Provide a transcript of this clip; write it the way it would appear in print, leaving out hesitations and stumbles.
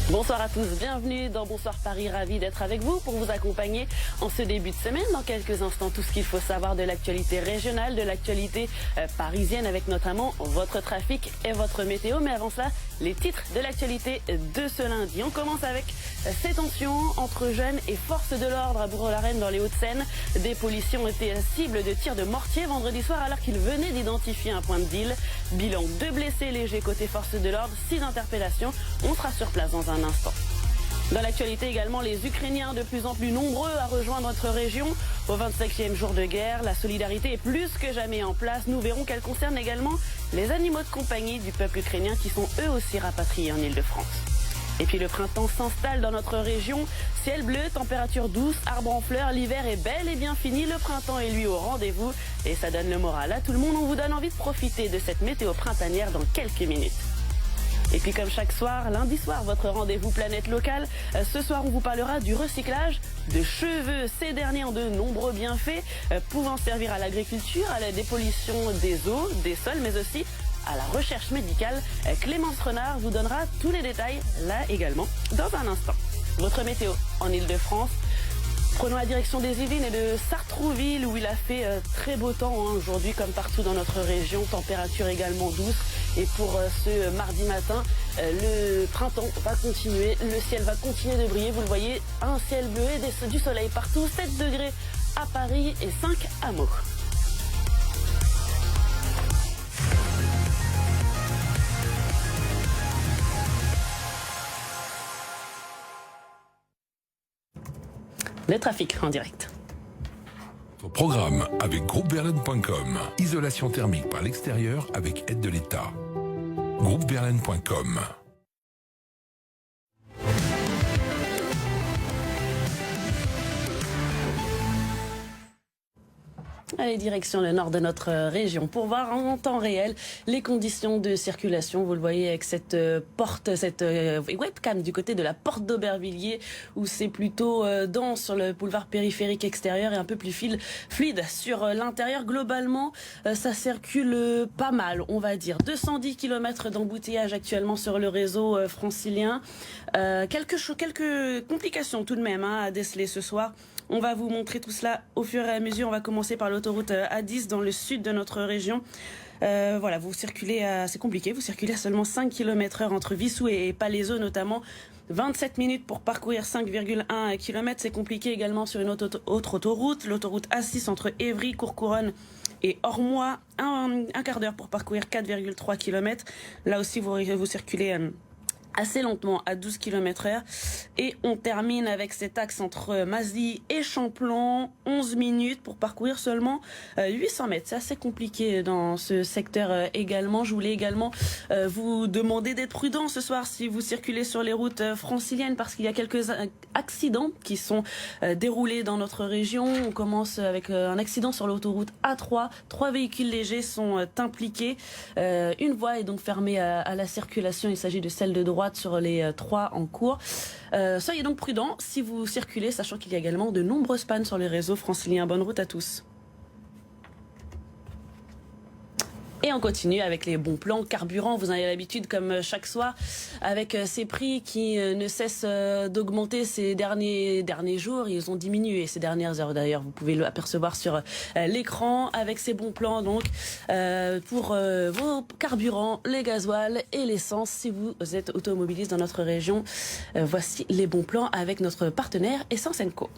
Bonsoir à tous, bienvenue dans Bonsoir Paris, ravi d'être avec vous pour vous accompagner en ce début de semaine. Dans quelques instants, tout ce qu'il faut savoir de l'actualité régionale, de l'actualité parisienne avec notamment votre trafic et votre météo. Mais avant cela, les titres de l'actualité de ce lundi. On commence avec ces tensions entre jeunes et forces de l'ordre à Bourg-la-Reine dans les Hauts-de-Seine. Des policiers ont été cibles de tirs de mortier vendredi soir alors qu'ils venaient d'identifier un point de deal. Bilan 2 blessés légers côté forces de l'ordre, 6 interpellations. On sera sur place dans un instant. Dans l'actualité également, les Ukrainiens de plus en plus nombreux à rejoindre notre région. Au 25e jour de guerre, la solidarité est plus que jamais en place. Nous verrons qu'elle concerne également les animaux de compagnie du peuple ukrainien qui sont eux aussi rapatriés en Île-de-France. Et puis le printemps s'installe dans notre région. Ciel bleu, température douce, arbres en fleurs, l'hiver est bel et bien fini. Le printemps est lui au rendez-vous et ça donne le moral à tout le monde. On vous donne envie de profiter de cette météo printanière dans quelques minutes. Et puis comme chaque soir, lundi soir, votre rendez-vous planète locale. Ce soir, on vous parlera du recyclage de cheveux. Ces derniers ont de nombreux bienfaits, pouvant servir à l'agriculture, à la dépollution des eaux, des sols, mais aussi à la recherche médicale. Clémence Renard vous donnera tous les détails, là également, dans un instant. Votre météo en Île-de-France. Prenons la direction des Yvelines et de Sartrouville où il a fait très beau temps aujourd'hui comme partout dans notre région. Température également douce. Et pour ce mardi matin, le printemps va continuer. Le ciel va continuer de briller. Vous le voyez, un ciel bleu et du soleil partout. 7 degrés à Paris et 5 à Meaux. Le trafic en direct. Programme avec groupeverlaine.com. Isolation thermique par l'extérieur avec aide de l'État. groupeverlaine.com. Allez, direction le nord de notre région pour voir en temps réel les conditions de circulation. Vous le voyez avec cette cette webcam du côté de la porte d'Aubervilliers où c'est plutôt dense sur le boulevard périphérique extérieur et un peu plus fluide sur l'intérieur. Globalement, ça circule pas mal, on va dire. 210 km d'embouteillage actuellement sur le réseau francilien. Quelques complications tout de même à déceler ce soir. On va vous montrer tout cela au fur et à mesure. On va commencer par l'autoroute A10 dans le sud de notre région. Voilà, vous circulez, c'est compliqué, vous circulez à seulement 5 km/h entre Vissou et Palaiseau notamment. 27 minutes pour parcourir 5,1 km. C'est compliqué également sur une autre autoroute, l'autoroute A6 entre Évry, Courcouronnes et Ormois. Un quart d'heure pour parcourir 4,3 km. Là aussi, vous circulez assez lentement à 12 km/h. Et on termine avec cet axe entre Mazly et Champlain, 11 minutes pour parcourir seulement 800 mètres. C'est assez compliqué dans ce secteur également. Je voulais également vous demander d'être prudent ce soir si vous circulez sur les routes franciliennes parce qu'il y a quelques accidents qui sont déroulés dans notre région. On commence avec un accident sur l'autoroute A3. 3 véhicules légers sont impliqués. Une voie est donc fermée à la circulation. Il s'agit de celle de droite sur les 3 en cours. Soyez donc prudents si vous circulez, sachant qu'il y a également de nombreuses pannes sur les réseaux franciliens. Bonne route à tous. Et on continue avec les bons plans carburant. Vous en avez l'habitude comme chaque soir avec ces prix qui ne cessent d'augmenter ces derniers jours. Ils ont diminué ces dernières heures d'ailleurs. Vous pouvez l'apercevoir sur l'écran avec ces bons plans donc pour vos carburants, les gasoils et l'essence. Si vous êtes automobiliste dans notre région, voici les bons plans avec notre partenaire Essence & Co.